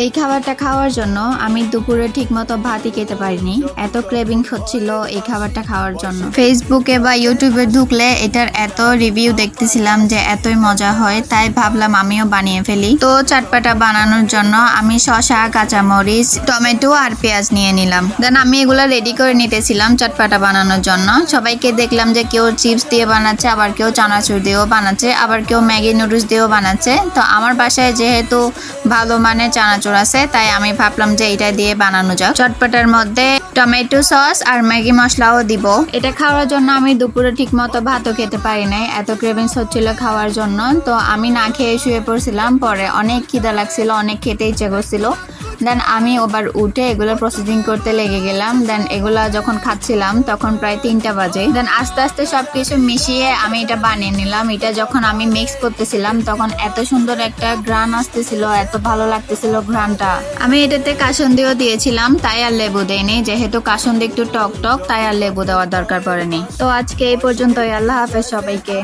এই খাবারটা খাওয়ার জন্য আমি দুপুরে ঠিকমতো ভাতই খেতে পারিনি, এত ক্রেভিং হচ্ছিল এই খাবারটা খাওয়ার জন্য। ফেসবুকে বা ইউটিউবে ঢুকলে এটার এত রিভিউ দেখতেছিলাম যে এতই মজা হয়, তাই ভাবলাম আমিও বানিয়ে ফেলি। তো চটপটা বানানোর জন্য আমি শসা, কাঁচামরিচ, টমেটো আর পেঁয়াজ নিয়ে নিলাম। দেন আমি এগুলো রেডি করে নিতেছিলাম চটপটা বানানোর জন্য। সবাইকে দেখলাম যে কেউ চিপস দিয়ে বানাচ্ছে, আবার কেউ চানাচুর দিয়েও বানাচ্ছে, আবার কেউ ম্যাগি নুডলস দিয়েও বানাচ্ছে। তো আমার বাসায় যেহেতু ভালো মানের চানাচুর আছে, তাই আমি ভাবলাম যে এটা দিয়ে বানানো যাক। চটপটার মধ্যে টমেটো সস আর ম্যাগি মশলাও দিব। এটা খাওয়ার জন্য আমি দুপুরে ঠিক মতো ভাতও খেতে পারি নাই, এত ক্রেভিংস হচ্ছিল খাওয়ার জন্য। তো আমি না খেয়ে শুয়ে পড়ছিলাম, পরে অনেক খিদা লাগছিল, অনেক খেতে ইচ্ছে করছিল। দেন আমি আবার উঠে এগুলো প্রসেসিং করতে লেগে গেলাম। দেন এগুলা যখন খাচ্ছিলাম তখন প্রায় 3টা বাজে। দেন আস্তে আস্তে সবকিছু মিশিয়ে আমি এটা বানিয়ে নিলাম। এটা যখন আমি মিক্স করতেছিলাম তখন এত সুন্দর একটা ঘ্রাণ আসতেছিল, এত ভালো লাগতেছিল ঘ্রাণটা। আমি এটাতে কাসুন্দিও দিয়েছিলাম, তাই আর লেবু দেয়নি, যেহেতু কাসুন্দি একটু টক টক, তাই আর লেবু দেওয়ার দরকার পড়েনি। তো আজকে এই পর্যন্তই। আল্লাহ হাফেজ সবাইকে।